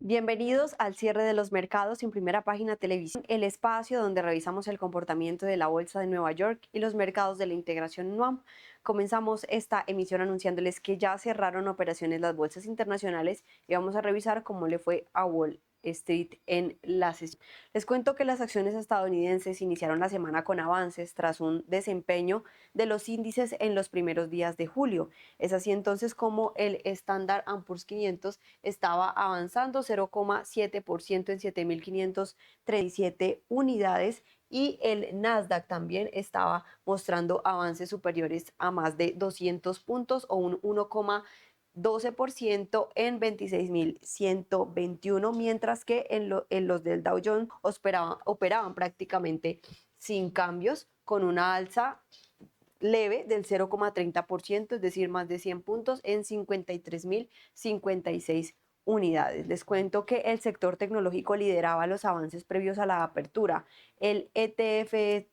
Bienvenidos al cierre de los mercados en Primera Página Televisión, el espacio donde revisamos el comportamiento de la Bolsa de Nueva York y los mercados de la integración NUAM. Comenzamos esta emisión anunciándoles que ya cerraron operaciones las bolsas internacionales y vamos a revisar cómo le fue a Wall Street en la sesión. Les cuento que las acciones estadounidenses iniciaron la semana con avances tras un desempeño de los índices en los primeros días de julio. Es así entonces como el Standard & Poor's 500 estaba avanzando 0,7% en 7.537 unidades y el Nasdaq también estaba mostrando avances superiores a más de 200 puntos o un 1,12% en 26.121, mientras que en los del Dow Jones operaban prácticamente sin cambios, con una alza leve del 0,30%, es decir, más de 100 puntos en 53.056 unidades. Les cuento que el sector tecnológico lideraba los avances previos a la apertura. El ETF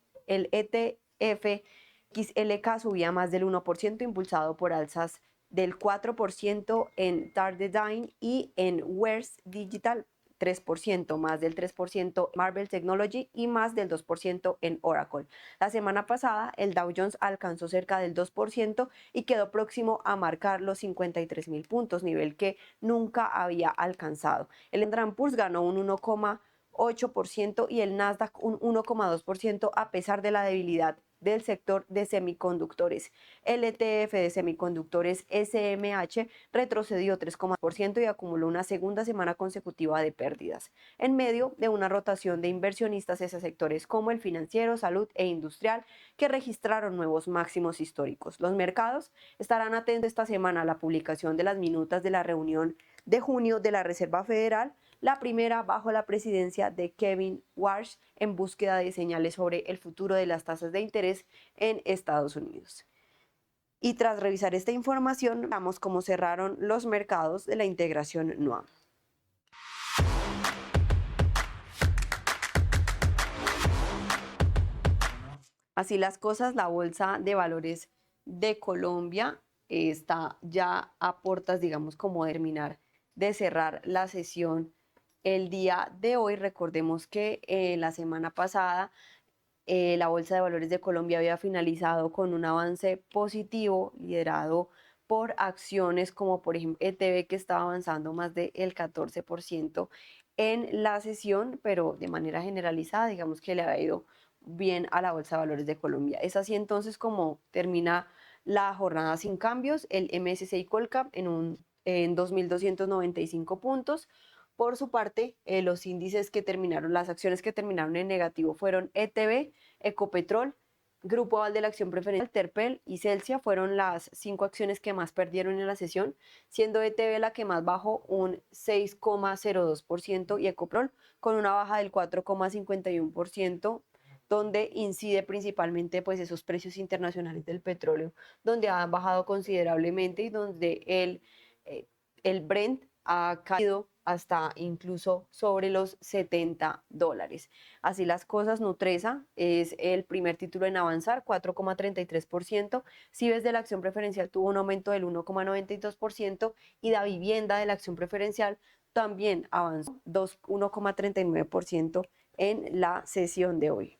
XLK subía más del 1%, impulsado por alzas del 4% en Tardedine y en Wares Digital, 3%, más del 3% en Marvell Technology y más del 2% en Oracle. La semana pasada, el Dow Jones alcanzó cerca del 2% y quedó próximo a marcar los 53.000 puntos, nivel que nunca había alcanzado. El Standard & Poor's ganó un 1,8% y el Nasdaq un 1,2% a pesar de la debilidad del sector de semiconductores. El ETF de semiconductores SMH retrocedió 3,1% y acumuló una segunda semana consecutiva de pérdidas, en medio de una rotación de inversionistas hacia sectores como el financiero, salud e industrial, que registraron nuevos máximos históricos. Los mercados estarán atentos esta semana a la publicación de las minutas de la reunión de junio de la Reserva Federal, la primera bajo la presidencia de Kevin Warsh, en búsqueda de señales sobre el futuro de las tasas de interés en Estados Unidos. Y tras revisar esta información, veamos cómo cerraron los mercados de la integración NUAM. Así las cosas, la Bolsa de Valores de Colombia está ya a puertas, digamos, como de terminar de cerrar la sesión el día de hoy. Recordemos que la semana pasada la Bolsa de Valores de Colombia había finalizado con un avance positivo liderado por acciones como por ejemplo ETB, que estaba avanzando más del 14% en la sesión, pero de manera generalizada digamos que le ha ido bien a la Bolsa de Valores de Colombia. Es así entonces como termina la jornada sin cambios, el MSCI Colcap en 2.295 puntos. Por su parte, los índices que terminaron, las acciones que terminaron en negativo fueron ETB, Ecopetrol, Grupo Aval de la Acción Preferencial, Terpel y Celsia. Fueron las 5 acciones que más perdieron en la sesión, siendo ETB la que más bajó un 6,02% y Ecopetrol con una baja del 4,51%, donde incide principalmente pues esos precios internacionales del petróleo, donde han bajado considerablemente y donde el Brent ha caído hasta incluso sobre los $70. Así las cosas, Nutresa es el primer título en avanzar, 4,33%. Cibes de la acción preferencial tuvo un aumento del 1,92% y Da Vivienda de la acción preferencial también avanzó 1,39% en la sesión de hoy.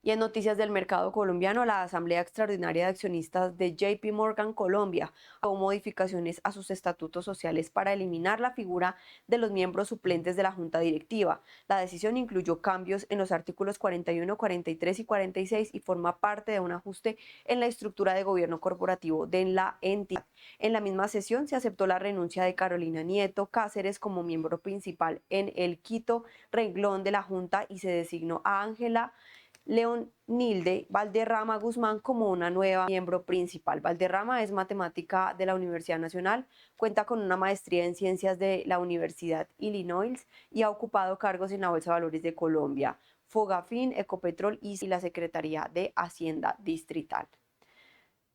Y en noticias del mercado colombiano, la Asamblea Extraordinaria de Accionistas de JP Morgan Colombia aprobó modificaciones a sus estatutos sociales para eliminar la figura de los miembros suplentes de la Junta Directiva. La decisión incluyó cambios en los artículos 41, 43 y 46 y forma parte de un ajuste en la estructura de gobierno corporativo de la entidad. En la misma sesión se aceptó la renuncia de Carolina Nieto Cáceres como miembro principal en el quinto renglón de la Junta y se designó a Ángela Leonilde Valderrama Guzmán como una nueva miembro principal. Valderrama es matemática de la Universidad Nacional, cuenta con una maestría en ciencias de la Universidad Illinois y ha ocupado cargos en la Bolsa de Valores de Colombia, Fogafín, Ecopetrol y la Secretaría de Hacienda Distrital.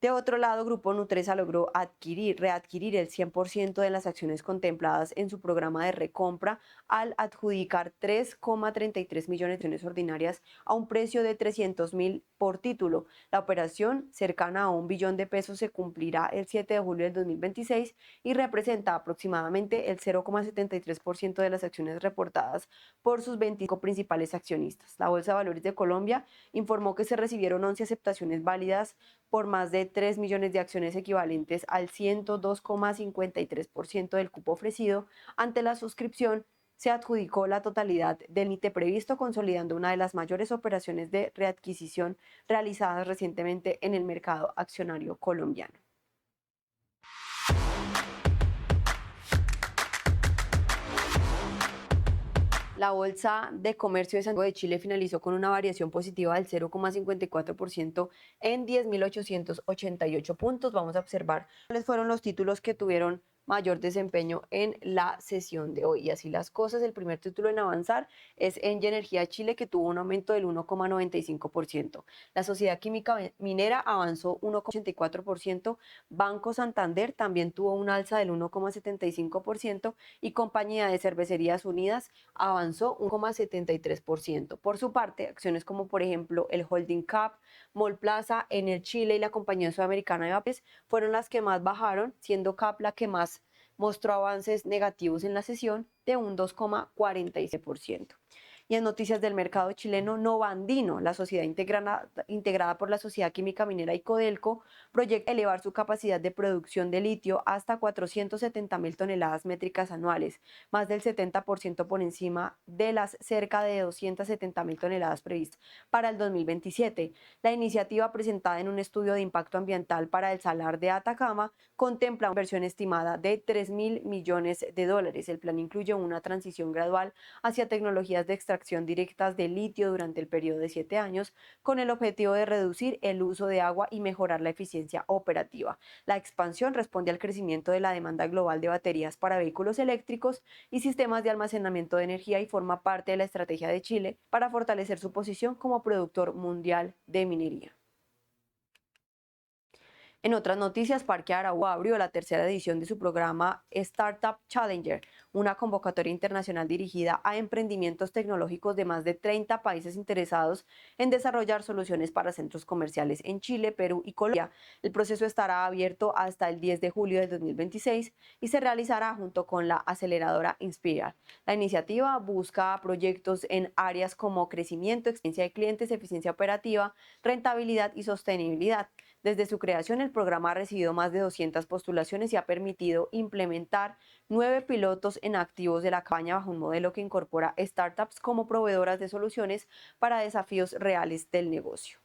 De otro lado, Grupo Nutresa logró readquirir el 100% de las acciones contempladas en su programa de recompra al adjudicar 3,33 millones de acciones ordinarias a un precio de 300.000 por título. La operación, cercana a 1 billón de pesos, se cumplirá el 7 de julio del 2026 y representa aproximadamente el 0,73% de las acciones reportadas por sus 25 principales accionistas. La Bolsa de Valores de Colombia informó que se recibieron 11 aceptaciones válidas por más de 3 millones de acciones equivalentes al 102,53% del cupo ofrecido. Ante la suscripción, se adjudicó la totalidad del límite previsto, consolidando una de las mayores operaciones de readquisición realizadas recientemente en el mercado accionario colombiano. La Bolsa de Comercio de Santiago de Chile finalizó con una variación positiva del 0,54% en 10.888 puntos. Vamos a observar cuáles fueron los títulos que tuvieron mayor desempeño en la sesión de hoy. Y así las cosas, el primer título en avanzar es Engie Energía Chile, que tuvo un aumento del 1,95%. La Sociedad Química Minera avanzó 1,84%. Banco Santander también tuvo un alza del 1,75% y Compañía de Cervecerías Unidas avanzó 1,73%. Por su parte, acciones como por ejemplo el Holding Cap, Mall Plaza, Enel Chile y la Compañía Sudamericana de Aves fueron las que más bajaron, siendo Cap la que más mostró avances negativos en la sesión de un 2,46%. Y en noticias del mercado chileno, Novandino, la sociedad integrada por la Sociedad Química Minera y Codelco, proyecta elevar su capacidad de producción de litio hasta 470.000 toneladas métricas anuales, más del 70% por encima de las cerca de 270.000 toneladas previstas para el 2027. La iniciativa, presentada en un estudio de impacto ambiental para el Salar de Atacama, contempla una inversión estimada de $3.000 millones. El plan incluye una transición gradual hacia tecnologías de extracción directas de litio durante el periodo de 7 años, con el objetivo de reducir el uso de agua y mejorar la eficiencia operativa. La expansión responde al crecimiento de la demanda global de baterías para vehículos eléctricos y sistemas de almacenamiento de energía y forma parte de la estrategia de Chile para fortalecer su posición como productor mundial de minería. En otras noticias, Parque Araujo abrió la tercera edición de su programa Startup Challenger, una convocatoria internacional dirigida a emprendimientos tecnológicos de más de 30 países interesados en desarrollar soluciones para centros comerciales en Chile, Perú y Colombia. El proceso estará abierto hasta el 10 de julio de 2026 y se realizará junto con la aceleradora Inspiral. La iniciativa busca proyectos en áreas como crecimiento, experiencia de clientes, eficiencia operativa, rentabilidad y sostenibilidad. Desde su creación, el programa ha recibido más de 200 postulaciones y ha permitido implementar 9 pilotos en activos de la campaña bajo un modelo que incorpora startups como proveedoras de soluciones para desafíos reales del negocio.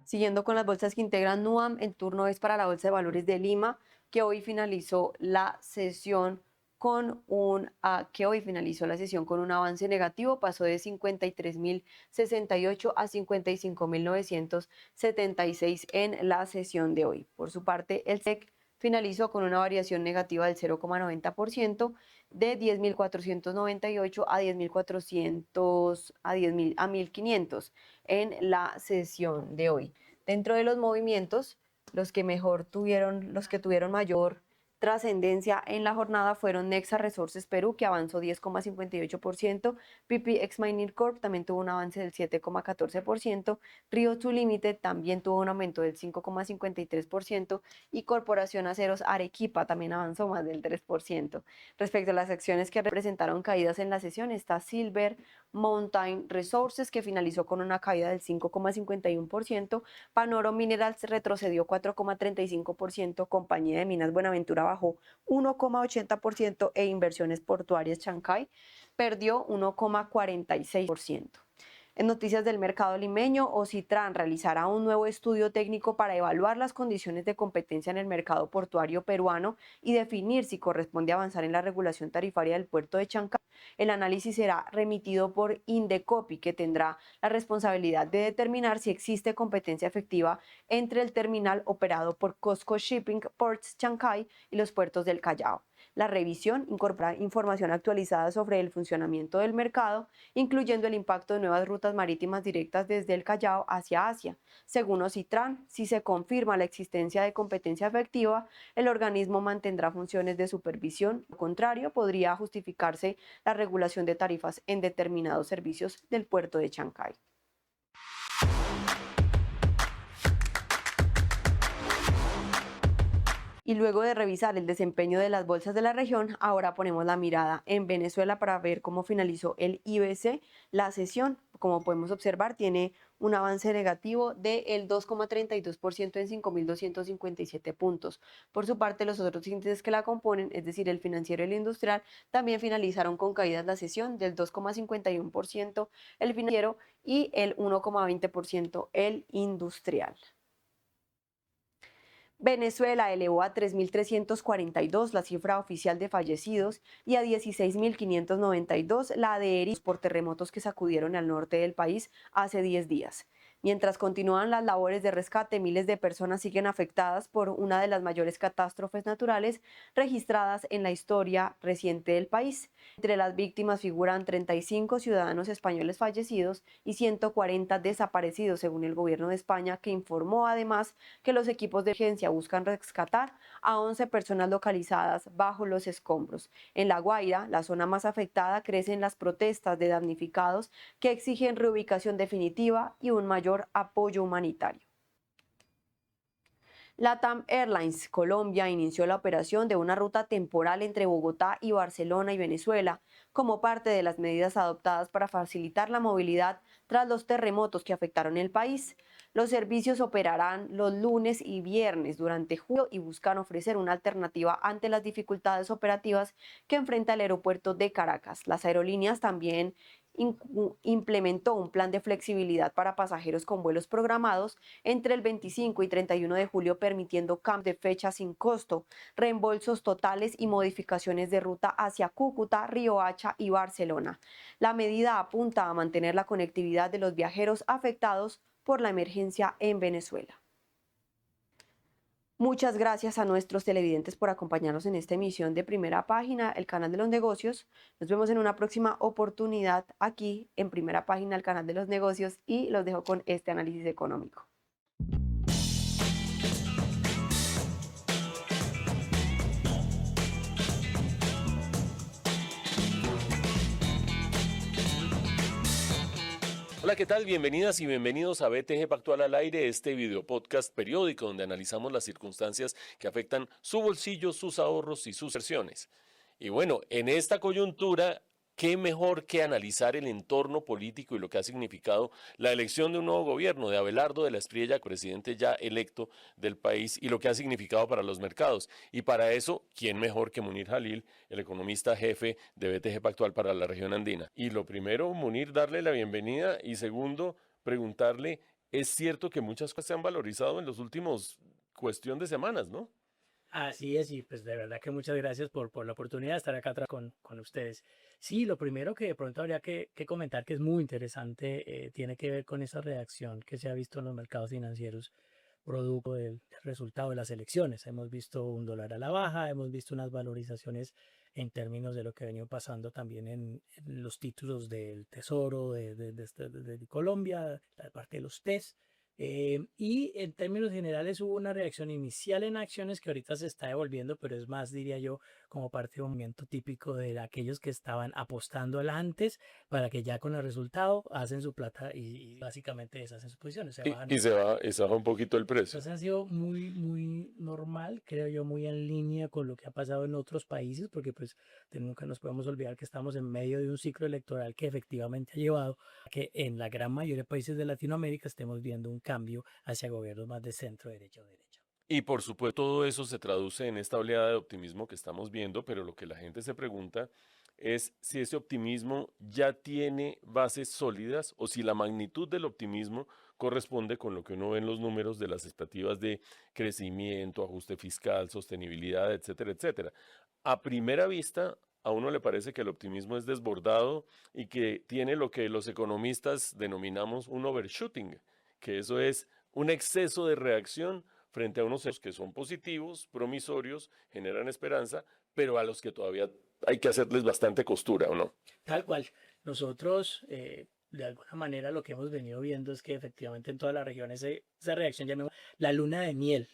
Siguiendo con las bolsas que integran NUAM, el turno es para la Bolsa de Valores de Lima, que hoy finalizó la sesión con un avance negativo, pasó de 53.068 a 55.976 en la sesión de hoy. Por su parte, el SEC finalizó con una variación negativa del 0,90%, de 10.498 a 10.400 a 1.500 en la sesión de hoy. Dentro de los movimientos, los que tuvieron mayor trascendencia en la jornada fueron Nexa Resources Perú, que avanzó 10,58%, PPX Mining Corp también tuvo un avance del 7,14%, Rio 2 Limited también tuvo un aumento del 5,53% y Corporación Aceros Arequipa también avanzó más del 3%. Respecto a las acciones que representaron caídas en la sesión, está Silver Mountain Resources, que finalizó con una caída del 5,51%, Panoro Minerals retrocedió 4,35%, Compañía de Minas Buenaventura bajó 1,80% e Inversiones Portuarias Chancay perdió 1,46%. En noticias del mercado limeño, Ocitran realizará un nuevo estudio técnico para evaluar las condiciones de competencia en el mercado portuario peruano y definir si corresponde avanzar en la regulación tarifaria del puerto de Chancay. El análisis será remitido por Indecopi, que tendrá la responsabilidad de determinar si existe competencia efectiva entre el terminal operado por COSCO Shipping Ports Chancay y los puertos del Callao. La revisión incorpora información actualizada sobre el funcionamiento del mercado, incluyendo el impacto de nuevas rutas marítimas directas desde el Callao hacia Asia. Según Ocitran, si se confirma la existencia de competencia efectiva, el organismo mantendrá funciones de supervisión. Lo contrario, podría justificarse la regulación de tarifas en determinados servicios del puerto de Chancay. Y luego de revisar el desempeño de las bolsas de la región, ahora ponemos la mirada en Venezuela para ver cómo finalizó el IBC. La sesión, como podemos observar, tiene un avance negativo del 2,32% en 5.257 puntos. Por su parte, los otros índices que la componen, es decir, el financiero y el industrial, también finalizaron con caídas la sesión del 2,51% el financiero y el 1,20% el industrial. Venezuela elevó a 3.342 la cifra oficial de fallecidos y a 16.592 la de heridos por terremotos que sacudieron al norte del país hace 10 días. Mientras continúan las labores de rescate, miles de personas siguen afectadas por una de las mayores catástrofes naturales registradas en la historia reciente del país. Entre las víctimas figuran 35 ciudadanos españoles fallecidos y 140 desaparecidos, según el gobierno de España, que informó además que los equipos de emergencia buscan rescatar a 11 personas localizadas bajo los escombros. En La Guaira, la zona más afectada, crecen las protestas de damnificados que exigen reubicación definitiva y un mayor apoyo humanitario. LATAM Airlines Colombia inició la operación de una ruta temporal entre Bogotá y Barcelona y Venezuela, como parte de las medidas adoptadas para facilitar la movilidad tras los terremotos que afectaron el país. Los servicios operarán los lunes y viernes durante julio y buscan ofrecer una alternativa ante las dificultades operativas que enfrenta el aeropuerto de Caracas. Las aerolíneas también implementó un plan de flexibilidad para pasajeros con vuelos programados entre el 25 y 31 de julio, permitiendo cambios de fecha sin costo, reembolsos totales y modificaciones de ruta hacia Cúcuta, Riohacha y Barcelona. La medida apunta a mantener la conectividad de los viajeros afectados por la emergencia en Venezuela. Muchas gracias a nuestros televidentes por acompañarnos en esta emisión de Primera Página, el canal de los negocios. Nos vemos en una próxima oportunidad aquí en Primera Página, el canal de los negocios, y los dejo con este análisis económico. Hola, ¿qué tal? Bienvenidas y bienvenidos a BTG Pactual al Aire, este video podcast periódico donde analizamos las circunstancias que afectan su bolsillo, sus ahorros y sus inversiones. Y bueno, en esta coyuntura, ¿qué mejor que analizar el entorno político y lo que ha significado la elección de un nuevo gobierno de Abelardo de la Espriella, presidente ya electo del país, y lo que ha significado para los mercados? Y para eso, ¿quién mejor que Munir Jalil, el economista jefe de BTG Pactual para la región andina? Y lo primero, Munir, darle la bienvenida, y segundo, preguntarle, ¿es cierto que muchas cosas se han valorizado en los últimos cuestión de semanas, no? Así es, y pues de verdad que muchas gracias por la oportunidad de estar acá atrás con ustedes. Sí, lo primero que de pronto habría que comentar, que es muy interesante, tiene que ver con esa reacción que se ha visto en los mercados financieros producto del resultado de las elecciones. Hemos visto un dólar a la baja, hemos visto unas valorizaciones en términos de lo que ha venido pasando también en los títulos del Tesoro de Colombia, la parte de los TES. Y en términos generales hubo una reacción inicial en acciones que ahorita se está devolviendo, pero es más, diría yo, como parte de un movimiento típico de aquellos que estaban apostando antes para que ya con el resultado hacen su plata y básicamente deshacen sus posiciones, se bajan. Y se baja un poquito el precio. Entonces ha sido muy normal, creo yo, muy en línea con lo que ha pasado en otros países, porque pues nunca nos podemos olvidar que estamos en medio de un ciclo electoral que efectivamente ha llevado a que en la gran mayoría de países de Latinoamérica estemos viendo un cambio hacia gobiernos más de centro derecha o derecha. Y por supuesto todo eso se traduce en esta oleada de optimismo que estamos viendo, pero lo que la gente se pregunta es si ese optimismo ya tiene bases sólidas o si la magnitud del optimismo corresponde con lo que uno ve en los números de las expectativas de crecimiento, ajuste fiscal, sostenibilidad, etcétera, etcétera. A primera vista, a uno le parece que el optimismo es desbordado y que tiene lo que los economistas denominamos un overshooting, que eso es un exceso de reacción frente a unos hechos que son positivos, promisorios, generan esperanza, pero a los que todavía hay que hacerles bastante costura, ¿o no? Tal cual. Nosotros, de alguna manera, lo que hemos venido viendo es que efectivamente en todas las regiones esa reacción, llamemos la luna de miel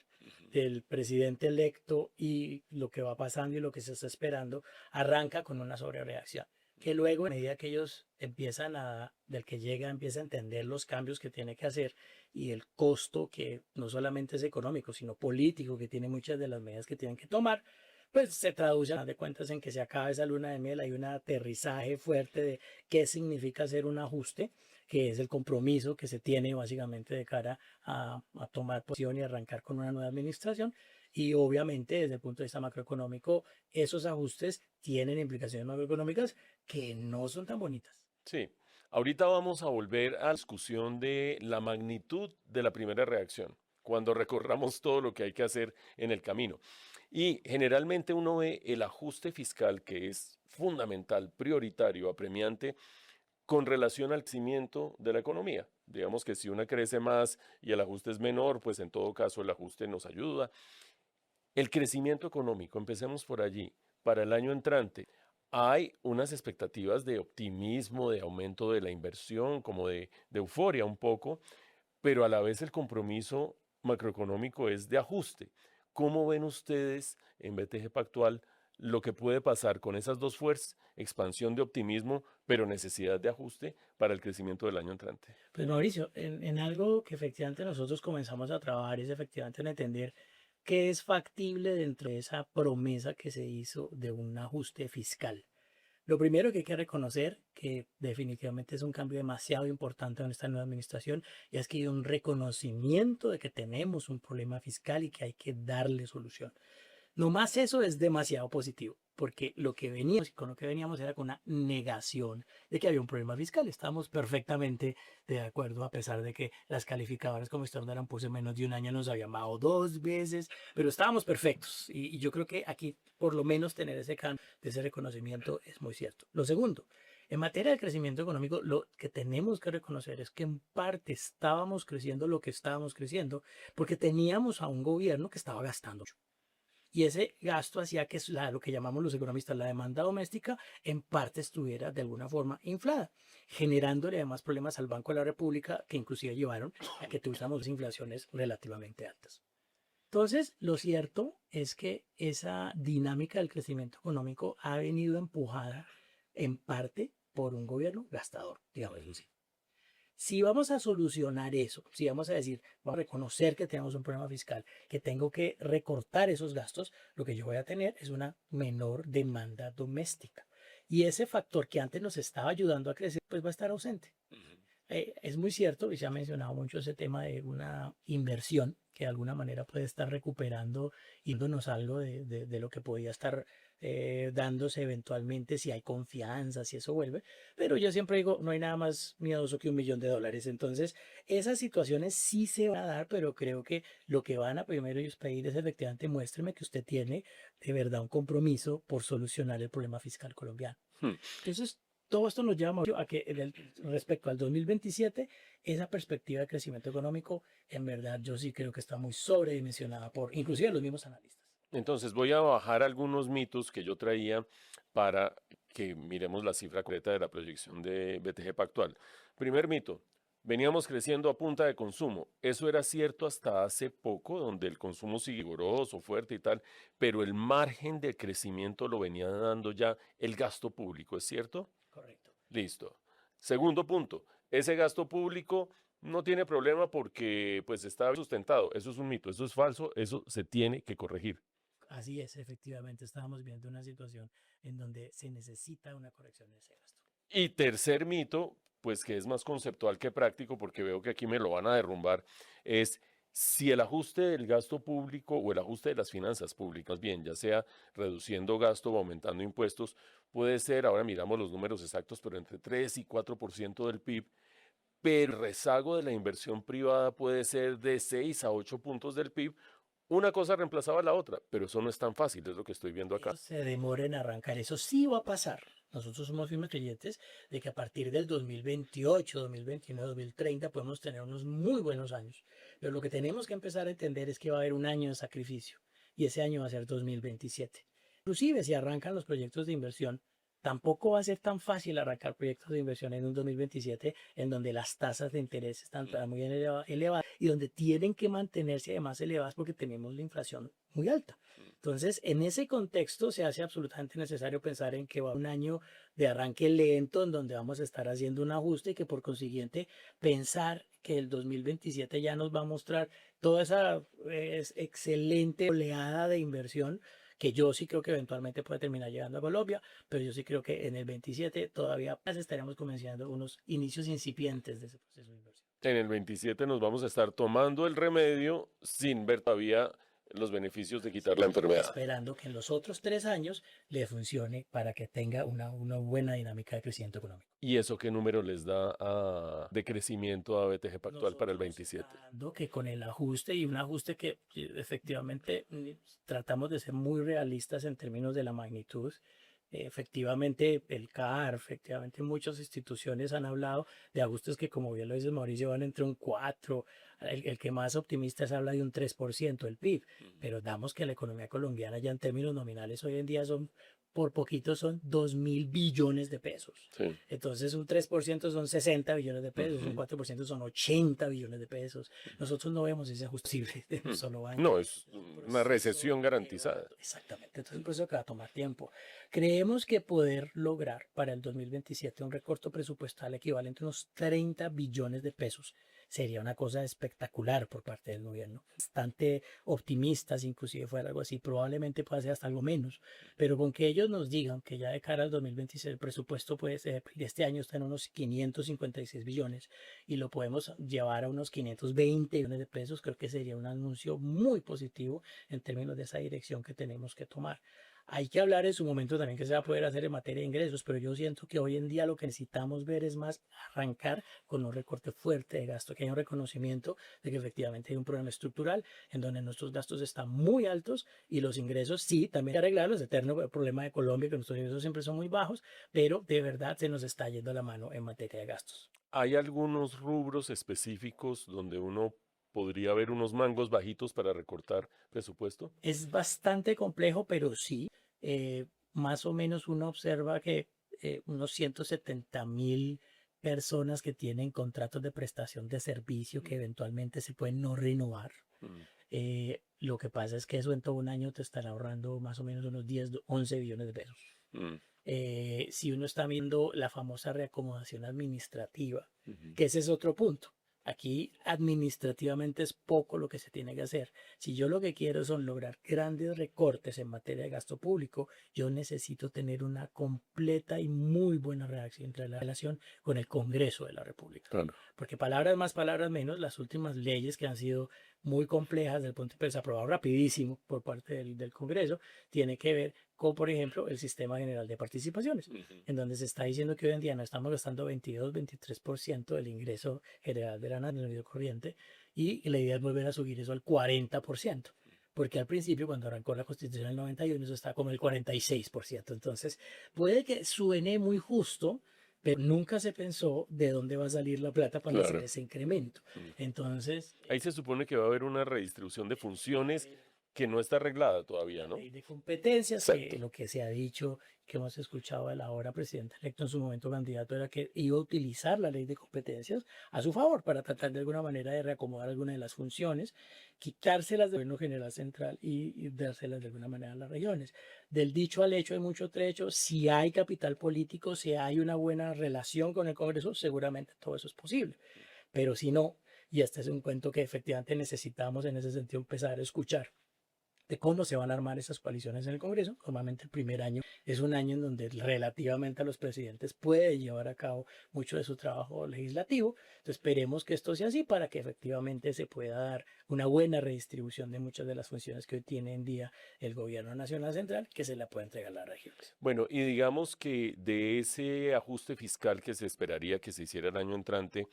del presidente electo y lo que va pasando y lo que se está esperando, arranca con una sobrereacción. Que luego, a medida que ellos del que llega, empieza a entender los cambios que tiene que hacer y el costo que no solamente es económico, sino político, que tiene muchas de las medidas que tienen que tomar, pues se traduce, a final de cuentas, en que se acaba esa luna de miel. Hay un aterrizaje fuerte de qué significa hacer un ajuste, que es el compromiso que se tiene básicamente de cara a tomar posición y arrancar con una nueva administración. Y obviamente desde el punto de vista macroeconómico, esos ajustes tienen implicaciones macroeconómicas que no son tan bonitas. Sí. Ahorita vamos a volver a la discusión de la magnitud de la primera reacción, cuando recorramos todo lo que hay que hacer en el camino. Y generalmente uno ve el ajuste fiscal, que es fundamental, prioritario, apremiante, con relación al crecimiento de la economía. Digamos que si una crece más y el ajuste es menor, pues en todo caso el ajuste nos ayuda. El crecimiento económico, empecemos por allí. Para el año entrante, hay unas expectativas de optimismo, de aumento de la inversión, como de euforia un poco, pero a la vez el compromiso macroeconómico es de ajuste. ¿Cómo ven ustedes en BTG Pactual lo que puede pasar con esas dos fuerzas, expansión de optimismo, pero necesidad de ajuste para el crecimiento del año entrante? Pues Mauricio, en algo que efectivamente nosotros comenzamos a trabajar es efectivamente en entender qué es factible dentro de esa promesa que se hizo de un ajuste fiscal. Lo primero que hay que reconocer, que definitivamente es un cambio demasiado importante en esta nueva administración, y es que hay un reconocimiento de que tenemos un problema fiscal y que hay que darle solución. Nomás eso es demasiado positivo, porque lo que veníamos y con lo que veníamos era con una negación de que había un problema fiscal. Estábamos perfectamente de acuerdo, a pesar de que las calificadoras como Standard & Poor's en menos de un año nos habían bajado 2 veces, pero estábamos perfectos. Y yo creo que aquí, por lo menos, tener ese cambio, de ese reconocimiento es muy cierto. Lo segundo, en materia de crecimiento económico, lo que tenemos que reconocer es que en parte estábamos creciendo lo que estábamos creciendo porque teníamos a un gobierno que estaba gastando mucho. Y ese gasto hacía que lo que llamamos los economistas la demanda doméstica en parte estuviera de alguna forma inflada, generándole además problemas al Banco de la República que inclusive llevaron a que tuviéramos inflaciones relativamente altas. Entonces, lo cierto es que esa dinámica del crecimiento económico ha venido empujada en parte por un gobierno gastador, digamos así. Si vamos a solucionar eso, si vamos a decir, vamos a reconocer que tenemos un problema fiscal, que tengo que recortar esos gastos, lo que yo voy a tener es una menor demanda doméstica. Y ese factor que antes nos estaba ayudando a crecer, pues va a estar ausente. Es muy cierto, y se ha mencionado mucho ese tema de una inversión que de alguna manera puede estar recuperando y dándonos algo de lo que podía estar dándose eventualmente si hay confianza, si eso vuelve. Pero yo siempre digo, no hay nada más miedoso que $1.000.000. Entonces, esas situaciones sí se van a dar, pero creo que lo que van a primero ellos pedir es efectivamente muéstreme que usted tiene de verdad un compromiso por solucionar el problema fiscal colombiano. Hmm. Entonces, todo esto nos lleva a que respecto al 2027, esa perspectiva de crecimiento económico, en verdad yo sí creo que está muy sobredimensionada por inclusive los mismos analistas. Entonces voy a bajar algunos mitos que yo traía para que miremos la cifra completa de la proyección de BTG Pactual. Primer mito, veníamos creciendo a punta de consumo. Eso era cierto hasta hace poco, donde el consumo sigue vigoroso, fuerte y tal, pero el margen de crecimiento lo venía dando ya el gasto público, ¿es cierto? Correcto. Listo. Segundo punto, ese gasto público no tiene problema porque pues está sustentado. Eso es un mito, eso es falso, eso se tiene que corregir. Así es, efectivamente, estábamos viendo una situación en donde se necesita una corrección de ese gasto. Y tercer mito, pues que es más conceptual que práctico, porque veo que aquí me lo van a derrumbar, es si el ajuste del gasto público o el ajuste de las finanzas públicas, bien, ya sea reduciendo gasto o aumentando impuestos, puede ser, ahora miramos los números exactos, pero entre 3 y 4% del PIB, pero el rezago de la inversión privada puede ser de 6 a 8 puntos del PIB. Una cosa reemplazaba a la otra, pero eso no es tan fácil, es lo que estoy viendo acá. Eso se demora en arrancar, eso sí va a pasar. Nosotros somos firmes creyentes de que a partir del 2028, 2029, 2030 podemos tener unos muy buenos años. Pero lo que tenemos que empezar a entender es que va a haber un año de sacrificio y ese año va a ser 2027. Inclusive si arrancan los proyectos de inversión, tampoco va a ser tan fácil arrancar proyectos de inversión en un 2027 en donde las tasas de interés están muy elevadas y donde tienen que mantenerse además elevadas porque tenemos la inflación muy alta. Entonces, en ese contexto se hace absolutamente necesario pensar en que va un año de arranque lento en donde vamos a estar haciendo un ajuste y que por consiguiente pensar que el 2027 ya nos va a mostrar toda esa excelente oleada de inversión que yo sí creo que eventualmente puede terminar llegando a Colombia, pero yo sí creo que en el 27 todavía estaremos comenzando unos inicios incipientes de ese proceso de inversión. En el 27 nos vamos a estar tomando el remedio sin ver todavía los beneficios de quitar la enfermedad. Esperando que en los otros 3 años le funcione para que tenga una buena dinámica de crecimiento económico. ¿Y eso qué número les da de crecimiento a BTG Pactual para el 27? Esperando que con el ajuste y un ajuste que efectivamente tratamos de ser muy realistas en términos de la magnitud. Efectivamente, el CAR, efectivamente muchas instituciones han hablado de ajustes que, como bien lo dice Mauricio, van entre un 4, el que más optimista es habla de un 3% del PIB, pero damos que la economía colombiana ya en términos nominales hoy en día son, por poquito son 2.000 billones de pesos. Sí. Entonces un 3% son 60 billones de pesos, un 4% son 80 billones de pesos. Nosotros no vemos ese ajuste en un solo año. No, es una recesión garantizada. Exactamente, entonces es un proceso que va a tomar tiempo. Creemos que poder lograr para el 2027 un recorte presupuestal equivalente a unos 30 billones de pesos sería una cosa espectacular por parte del gobierno. Bastante optimistas, inclusive fuera algo así, probablemente pueda ser hasta algo menos, pero con que ellos nos digan que ya de cara al 2026 el presupuesto puede ser, de este año está en unos 556 billones y lo podemos llevar a unos 520 billones de pesos, creo que sería un anuncio muy positivo en términos de esa dirección que tenemos que tomar. Hay que hablar en su momento también que se va a poder hacer en materia de ingresos, pero yo siento que hoy en día lo que necesitamos ver es más arrancar con un recorte fuerte de gasto, que haya un reconocimiento de que efectivamente hay un problema estructural en donde nuestros gastos están muy altos y los ingresos sí, también hay que arreglarlos, el eterno problema de Colombia, que nuestros ingresos siempre son muy bajos, pero de verdad se nos está yendo la mano en materia de gastos. ¿Hay algunos rubros específicos donde uno podría ver unos mangos bajitos para recortar presupuesto? Es bastante complejo, pero sí, más o menos uno observa que unos 170.000 personas que tienen contratos de prestación de servicio que eventualmente se pueden no renovar. Mm. Lo que pasa es que eso en todo un año te estará ahorrando más o menos unos 10, 11 billones de pesos. Mm. Si uno está viendo la famosa reacomodación administrativa, Ujú. que ese es otro punto. Aquí administrativamente es poco lo que se tiene que hacer. Si yo lo que quiero son lograr grandes recortes en materia de gasto público, yo necesito tener una completa y muy buena reacción entre la relación con el Congreso de la República. Claro. Porque palabras más, palabras menos, las últimas leyes que han sido muy complejas desde el punto de vista aprobado rapidísimo por parte del Congreso, tiene que ver con, por ejemplo, el sistema general de participaciones, en donde se está diciendo que hoy en día no estamos gastando 22-23% del ingreso general de la nación corriente y la idea es volver a subir eso al 40%. Porque al principio, cuando arrancó la Constitución en el 91, eso estaba como el 46%. Entonces, puede que suene muy justo, pero nunca se pensó de dónde va a salir la plata para hacer Claro. ese incremento. Entonces, Ahí se supone que va a haber una redistribución de funciones que no está arreglada todavía, ¿no? ley de competencias, Exacto. que lo que se ha dicho, que hemos escuchado del ahora presidente electo en su momento candidato, era que iba a utilizar la ley de competencias a su favor para tratar de alguna manera de reacomodar alguna de las funciones, quitárselas del gobierno general central y dárselas de alguna manera a las regiones. Del dicho al hecho hay mucho trecho. Si hay capital político, si hay una buena relación con el Congreso, seguramente todo eso es posible. Pero si no, y este es un cuento que efectivamente necesitamos en ese sentido empezar a escuchar de cómo se van a armar esas coaliciones en el Congreso. Normalmente el primer año es un año en donde relativamente a los presidentes puede llevar a cabo mucho de su trabajo legislativo. Entonces esperemos que esto sea así para que efectivamente se pueda dar una buena redistribución de muchas de las funciones que hoy tiene en día el gobierno nacional central, que se la pueda entregar a las regiones. Bueno, y digamos que de ese ajuste fiscal que se esperaría que se hiciera el año entrante,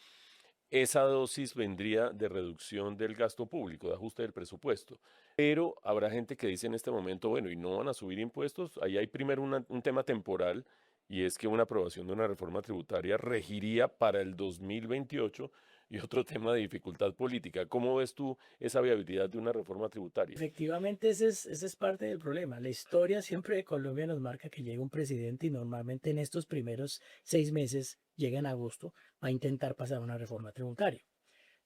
esa dosis vendría de reducción del gasto público, de ajuste del presupuesto. Pero habrá gente que dice en este momento, bueno, ¿y no van a subir impuestos? Ahí hay primero un tema temporal, y es que una aprobación de una reforma tributaria regiría para el 2028, y otro tema de dificultad política. ¿Cómo ves tú esa viabilidad de una reforma tributaria? Efectivamente, ese es parte del problema. La historia siempre de Colombia nos marca que llega un presidente y normalmente en estos primeros 6 meses, llega en agosto, va a intentar pasar una reforma tributaria.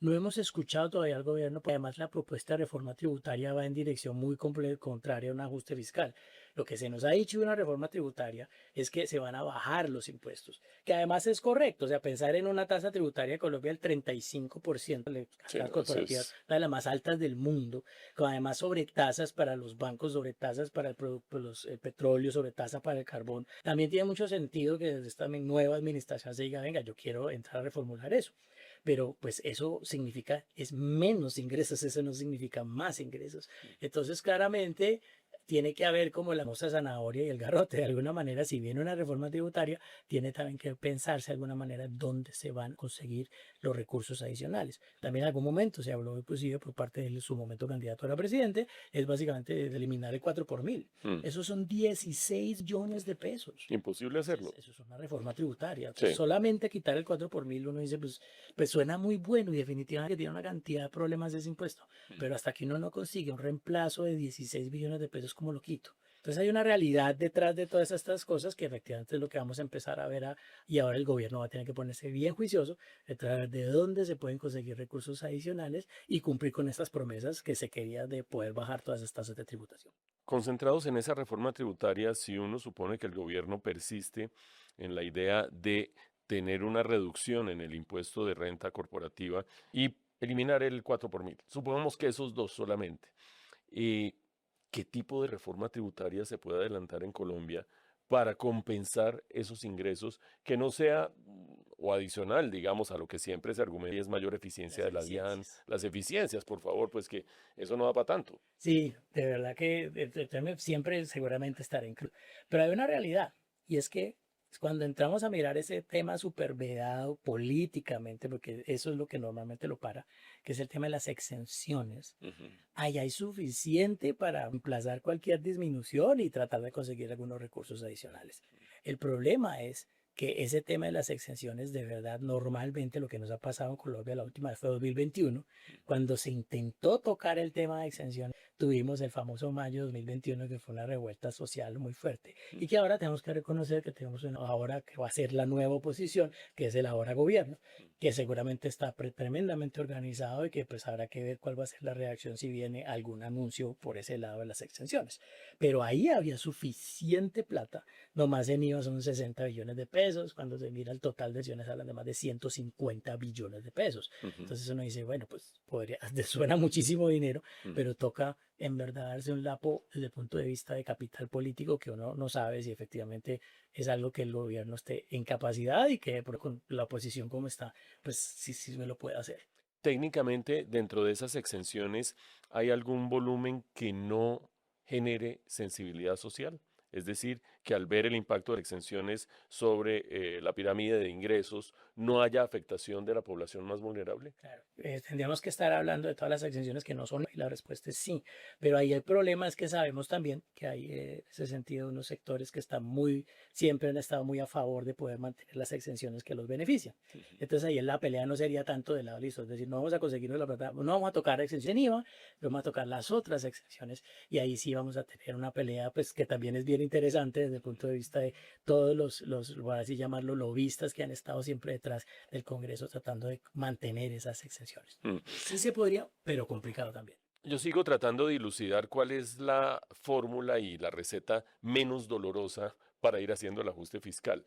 No hemos escuchado todavía al gobierno, porque además la propuesta de reforma tributaria va en dirección muy contraria a un ajuste fiscal. Lo que se nos ha dicho de una reforma tributaria es que se van a bajar los impuestos, que además es correcto. O sea, pensar en una tasa tributaria de Colombia del 35% de Sí, las no, eso corporativas, es una de las más altas del mundo, con además sobretasas para los bancos, sobretasas para el producto, el petróleo, sobretasa para el carbón. También tiene mucho sentido que desde esta nueva administración se diga, venga, yo quiero entrar a reformular eso. Pero pues eso significa, es menos ingresos, eso no significa más ingresos. Entonces, claramente tiene que haber como la famosa zanahoria y el garrote. De alguna manera, si viene una reforma tributaria, tiene también que pensarse de alguna manera dónde se van a conseguir los recursos adicionales. También en algún momento se habló inclusive por parte de su momento candidato a la presidente, es básicamente de eliminar el 4 por mil. mm, Esos son 16 billones de pesos. imposible hacerlo. Eso es una reforma tributaria. Entonces, Sí. solamente quitar el 4 por mil, uno dice, pues suena muy bueno y definitivamente tiene una cantidad de problemas de ese impuesto. Pero hasta que uno no consigue un reemplazo de 16 billones de pesos, ¿cómo lo quito? Entonces hay una realidad detrás de todas estas cosas que efectivamente es lo que vamos a empezar a ver y ahora el gobierno va a tener que ponerse bien juicioso de dónde se pueden conseguir recursos adicionales y cumplir con estas promesas que se quería de poder bajar todas estas tasas de tributación. Concentrados en esa reforma tributaria, si uno supone que el gobierno persiste en la idea de tener una reducción en el impuesto de renta corporativa y eliminar el 4 por mil, supongamos que esos dos solamente, eh, ¿qué tipo de reforma tributaria se puede adelantar en Colombia para compensar esos ingresos que no sea o adicional, digamos, a lo que siempre se argumenta y es mayor eficiencia Las de la DIAN, eficiencias. las eficiencias, por favor, pues que eso no da para tanto. Sí, de verdad que el tema siempre seguramente estará incluido. Pero hay una realidad, y es que cuando entramos a mirar ese tema supervedado políticamente, porque eso es lo que normalmente lo para, que es el tema de las exenciones, Ujú. ahí hay suficiente para emplazar cualquier disminución y tratar de conseguir algunos recursos adicionales. El problema es que ese tema de las exenciones, de verdad, normalmente lo que nos ha pasado en Colombia la última vez fue 2021, cuando se intentó tocar el tema de exenciones, tuvimos el famoso mayo 2021, que fue una revuelta social muy fuerte, y que ahora tenemos que reconocer que tenemos ahora que va a ser la nueva oposición, que es el ahora gobierno, que seguramente está tremendamente organizado y que pues habrá que ver cuál va a ser la reacción si viene algún anuncio por ese lado de las exenciones. Pero ahí había suficiente plata, nomás en IVA son 60 billones de pesos, cuando se mira el total de acciones hablan de más de 150 billones de pesos. Ujú, Entonces uno dice, bueno, pues podría, suena muchísimo dinero, ujú. pero toca en verdad darse un lapo desde el punto de vista de capital político que uno no sabe si efectivamente es algo que el gobierno esté en capacidad y que con la oposición como está, pues sí, sí me lo puede hacer. Técnicamente, dentro de esas exenciones, ¿hay algún volumen que no genere sensibilidad social? Es decir, que al ver el impacto de las exenciones sobre la pirámide de ingresos, no haya afectación de la población más vulnerable. Claro, tendríamos que estar hablando de todas las exenciones que no son, y la respuesta es sí, pero ahí el problema es que sabemos también que hay en ese sentido unos sectores que están siempre han estado muy a favor de poder mantener las exenciones que los benefician. Entonces ahí la pelea no sería tanto del lado listo, es decir, no vamos a conseguirnos la plata, no vamos a tocar exención IVA, vamos a tocar las otras exenciones y ahí sí vamos a tener una pelea pues que también es bien interesante desde el punto de vista de todos por así llamarlo, lobistas que han estado siempre detrás del Congreso tratando de mantener esas exenciones. Mm. Sí se podría, pero complicado también. Yo sigo tratando de dilucidar cuál es la fórmula y la receta menos dolorosa para ir haciendo el ajuste fiscal.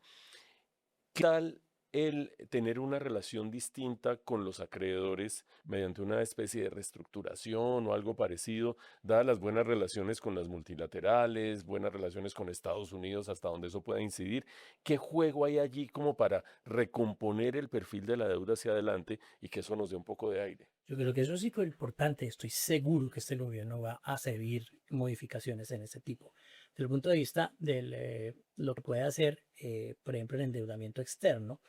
¿Qué tal el tener una relación distinta con los acreedores mediante una especie de reestructuración o algo parecido, dadas las buenas relaciones con las multilaterales, buenas relaciones con Estados Unidos, hasta donde eso pueda incidir? ¿Qué juego hay allí como para recomponer el perfil de la deuda hacia adelante y que eso nos dé un poco de aire? Yo creo que eso sí fue importante. Estoy seguro que este gobierno va a seguir modificaciones en ese tipo. Desde el punto de vista de lo que puede hacer, por ejemplo, el endeudamiento externo,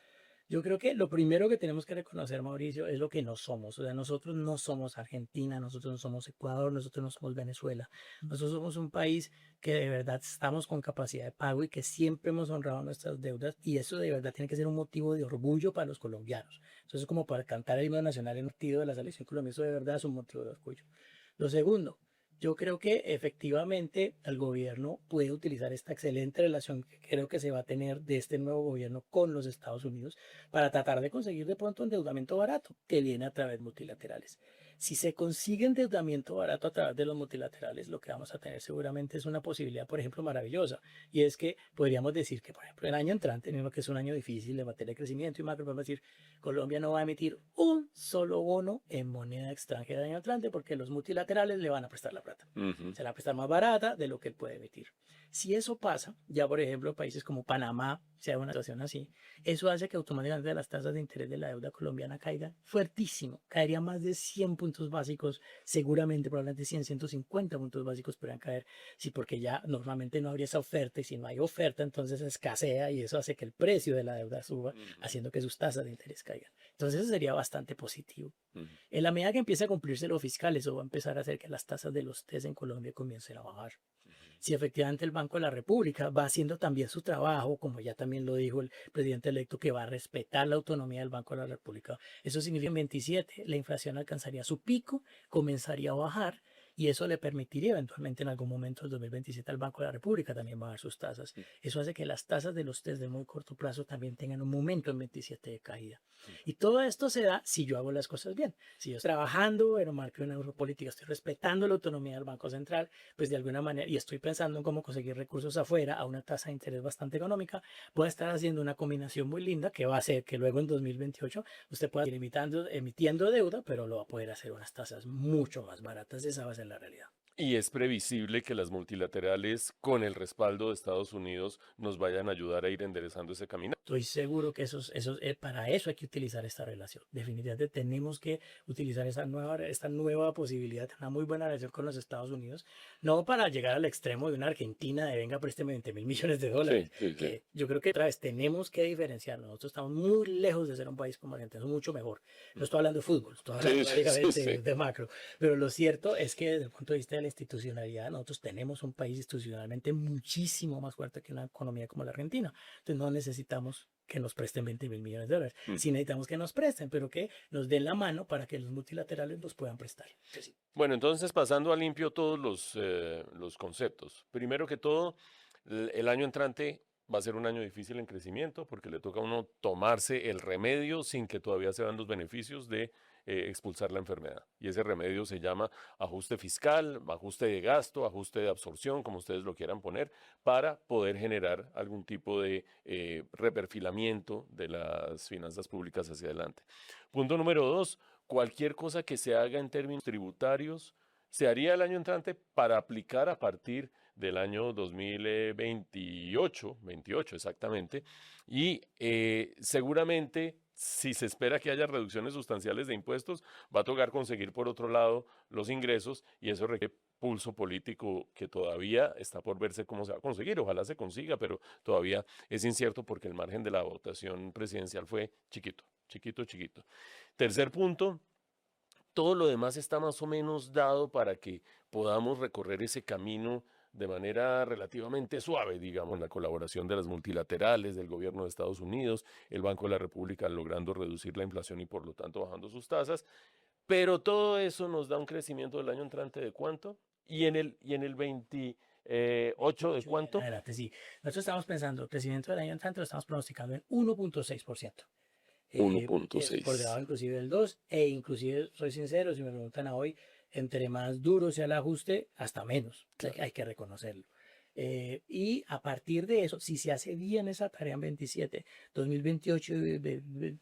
Yo creo que lo primero que tenemos que reconocer, Mauricio, es lo que no somos. O sea, nosotros no somos Argentina, nosotros no somos Ecuador, nosotros no somos Venezuela. Nosotros somos un país que de verdad estamos con capacidad de pago y que siempre hemos honrado nuestras deudas, y eso de verdad tiene que ser un motivo de orgullo para los colombianos. Eso es como para cantar el himno nacional en un partido de la selección colombiana. Eso de verdad es un motivo de orgullo. Lo segundo, yo creo que efectivamente el gobierno puede utilizar esta excelente relación que creo que se va a tener de este nuevo gobierno con los Estados Unidos para tratar de conseguir de pronto endeudamiento barato que viene a través de multilaterales. Si se consigue endeudamiento barato a través de los multilaterales, lo que vamos a tener seguramente es una posibilidad, por ejemplo, maravillosa. Y es que podríamos decir que, por ejemplo, el año entrante, en lo que es un año difícil de materia de crecimiento y macro, podemos decir, Colombia no va a emitir un solo bono en moneda extranjera el año entrante porque los multilaterales le van a prestar la plata. Se la va a prestar más barata de lo que él puede emitir. Si eso pasa, ya por ejemplo países como Panamá, se da una situación así, eso hace que automáticamente las tasas de interés de la deuda colombiana caigan fuertísimo, caería más de 100 puntos básicos, seguramente, probablemente 100, 150 puntos básicos podrían caer, sí, porque ya normalmente no habría esa oferta, y si no hay oferta, entonces escasea, y eso hace que el precio de la deuda suba, haciendo que sus tasas de interés caigan. Entonces eso sería bastante positivo. En la medida que empiece a cumplirse lo fiscal, eso va a empezar a hacer que las tasas de los TES en Colombia comiencen a bajar. Si efectivamente el Banco de la República va haciendo también su trabajo, como ya también lo dijo el presidente electo, que va a respetar la autonomía del Banco de la República, eso significa que en 27 la inflación alcanzaría su pico, comenzaría a bajar, y eso le permitiría eventualmente en algún momento del 2027 al Banco de la República también bajar sus tasas. Eso hace que las tasas de los test de muy corto plazo también tengan un momento en 27 de caída. Y todo esto se da si yo hago las cosas bien. Si yo estoy trabajando en un marco de una europolítica, estoy respetando la autonomía del Banco Central, pues de alguna manera, y estoy pensando en cómo conseguir recursos afuera a una tasa de interés bastante económica, puedo estar haciendo una combinación muy linda que va a hacer que luego en 2028 usted pueda ir emitiendo deuda, pero lo va a poder hacer a unas tasas mucho más baratas. Esa va a ser la realidad. Y es previsible que las multilaterales, con el respaldo de Estados Unidos, nos vayan a ayudar a ir enderezando ese camino. Estoy seguro que para eso hay que utilizar esta relación. Definitivamente tenemos que utilizar esta nueva posibilidad, una muy buena relación con los Estados Unidos, no para llegar al extremo de una Argentina de venga, présteme 20.000 millones de dólares. Que yo creo que otra vez tenemos que diferenciar. Nosotros estamos muy lejos de ser un país como Argentina, es mucho mejor. No estoy hablando de fútbol, estoy hablando de macro. Pero lo cierto es que desde el punto de vista de la institucionalidad, nosotros tenemos un país institucionalmente muchísimo más fuerte que una economía como la Argentina. Entonces no necesitamos que nos presten 20.000 millones de dólares. Sí necesitamos que nos presten, pero que nos den la mano para que los multilaterales nos puedan prestar. Sí. Bueno, entonces pasando a limpio todos los conceptos. Primero que todo, el año entrante va a ser un año difícil en crecimiento porque le toca a uno tomarse el remedio sin que todavía se vean los beneficios de expulsar la enfermedad. Y ese remedio se llama ajuste fiscal, ajuste de gasto, ajuste de absorción, como ustedes lo quieran poner, para poder generar algún tipo de reperfilamiento de las finanzas públicas hacia adelante. Punto número 2, cualquier cosa que se haga en términos tributarios se haría el año entrante para aplicar a partir del año 2028, 28 exactamente, y seguramente si se espera que haya reducciones sustanciales de impuestos, va a tocar conseguir por otro lado los ingresos y eso requiere pulso político que todavía está por verse cómo se va a conseguir. Ojalá se consiga, pero todavía es incierto porque el margen de la votación presidencial fue chiquito, chiquito, chiquito. Tercer punto. Todo lo demás está más o menos dado para que podamos recorrer ese camino de manera relativamente suave, digamos, la colaboración de las multilaterales, del gobierno de Estados Unidos, el Banco de la República logrando reducir la inflación y por lo tanto bajando sus tasas, pero todo eso nos da un crecimiento del año entrante de ¿cuánto? Y en el 28 de ¿cuánto? Adelante, sí. Nosotros estamos pensando, el crecimiento del año entrante lo estamos pronosticando en 1.6%. 1.6. Por debajo inclusive del 2, e inclusive, soy sincero, si me preguntan a hoy, entre más duro sea el ajuste, hasta menos, hay que reconocerlo. Y a partir de eso, si se hace bien esa tarea en 27, 2028,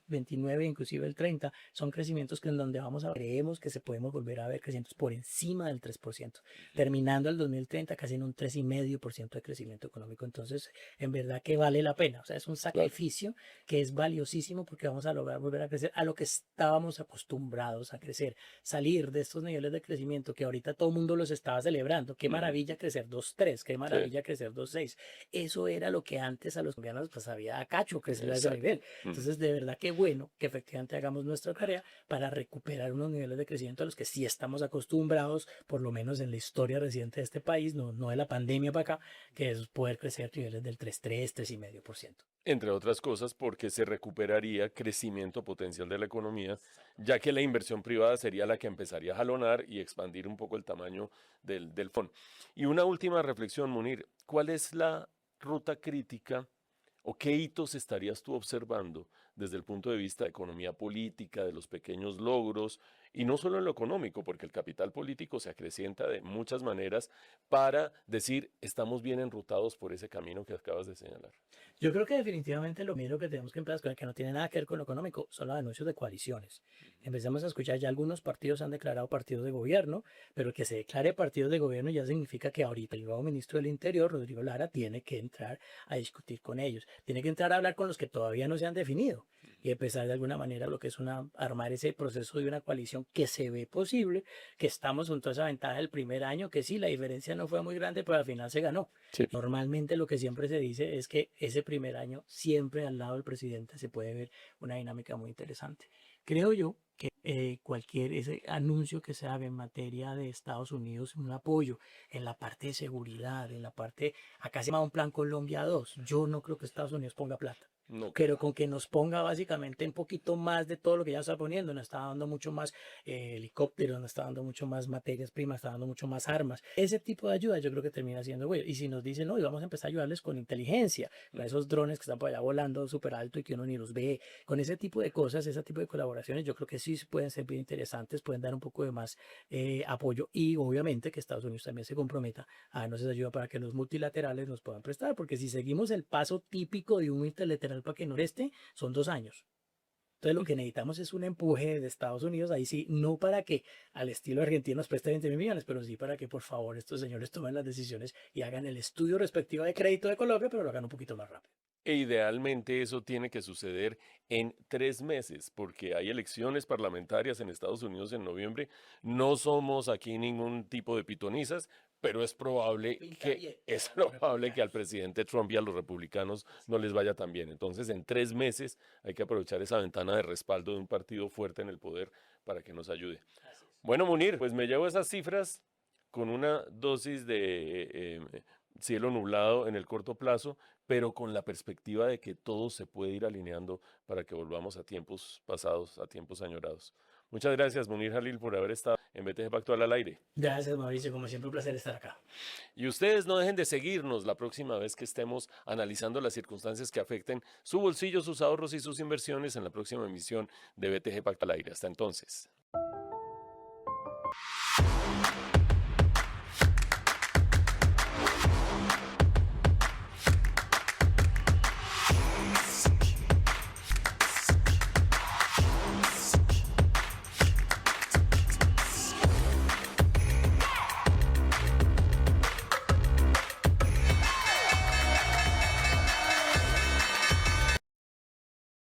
29, inclusive el 30, son crecimientos que en donde creemos que se podemos volver a ver crecimientos por encima del 3%, terminando el 2030 casi en un 3,5% de crecimiento económico. Entonces, en verdad que vale la pena. O sea, es un sacrificio que es valiosísimo porque vamos a lograr volver a crecer a lo que estábamos acostumbrados a crecer, salir de estos niveles de crecimiento que ahorita todo el mundo los estaba celebrando. Qué maravilla crecer 2, 3, qué maravilla maravilla crecer 2.6. Eso era lo que antes a los colombianos pues sabía a cacho crecer a ese Exacto. nivel. Entonces, de verdad que bueno que efectivamente hagamos nuestra tarea para recuperar unos niveles de crecimiento a los que sí estamos acostumbrados, por lo menos en la historia reciente de este país, no de la pandemia para acá, que es poder crecer a niveles del 3.3, 3,5%. Entre otras cosas porque se recuperaría crecimiento potencial de la economía, ya que la inversión privada sería la que empezaría a jalonar y expandir un poco el tamaño del fondo. Y una última reflexión, Munir, ¿cuál es la ruta crítica o qué hitos estarías tú observando desde el punto de vista de economía política, de los pequeños logros, y no solo en lo económico, porque el capital político se acrecienta de muchas maneras para decir, estamos bien enrutados por ese camino que acabas de señalar? Yo creo que definitivamente lo primero que tenemos que empezar con, que no tiene nada que ver con lo económico, son los anuncios de coaliciones. Empezamos a escuchar, ya algunos partidos han declarado partidos de gobierno, pero que se declare partidos de gobierno ya significa que ahorita el nuevo ministro del Interior, Rodrigo Lara, tiene que entrar a discutir con ellos, tiene que entrar a hablar con los que todavía no se han definido y empezar de alguna manera lo que es armar ese proceso de una coalición que se ve posible, que estamos con toda esa ventaja del primer año, que sí, la diferencia no fue muy grande, pero al final se ganó. Sí. Normalmente lo que siempre se dice es que ese primer año siempre al lado del presidente se puede ver una dinámica muy interesante. Creo yo que ese anuncio que se haga en materia de Estados Unidos, un apoyo en la parte de seguridad, en la parte, acá se llama un plan Colombia 2, yo no creo que Estados Unidos ponga plata. No, Pero con que nos ponga básicamente un poquito más de todo lo que ya está poniendo, nos está dando mucho más helicópteros, nos está dando mucho más materias primas, está dando mucho más armas. Ese tipo de ayuda yo creo que termina siendo bueno. Y si nos dicen, no, y vamos a empezar a ayudarles con inteligencia, con esos drones que están por allá volando súper alto y que uno ni los ve, con ese tipo de cosas, ese tipo de colaboraciones, yo creo que sí pueden ser bien interesantes, pueden dar un poco de más apoyo y obviamente que Estados Unidos también se comprometa a darnos esa ayuda para que los multilaterales nos puedan prestar, porque si seguimos el paso típico de un multilateral para que noreste, son 2 años. Entonces lo que necesitamos es un empuje de Estados Unidos, ahí sí, no para que al estilo argentino nos preste 20 mil millones, pero sí para que por favor estos señores tomen las decisiones y hagan el estudio respectivo de crédito de Colombia, pero lo hagan un poquito más rápido. e idealmente eso tiene que suceder en 3 meses, porque hay elecciones parlamentarias en Estados Unidos en noviembre. No somos aquí ningún tipo de pitonizas, pero es probable que al presidente Trump y a los republicanos no les vaya tan bien. Entonces, en 3 meses hay que aprovechar esa ventana de respaldo de un partido fuerte en el poder para que nos ayude. Bueno, Munir, pues me llevo esas cifras con una dosis de cielo nublado en el corto plazo, pero con la perspectiva de que todo se puede ir alineando para que volvamos a tiempos pasados, a tiempos añorados. Muchas gracias, Munir Jalil, por haber estado en BTG Pactual al aire. Gracias, Mauricio, como siempre un placer estar acá. Y ustedes no dejen de seguirnos la próxima vez que estemos analizando las circunstancias que afecten su bolsillo, sus ahorros y sus inversiones en la próxima emisión de BTG Pactual al aire. Hasta entonces.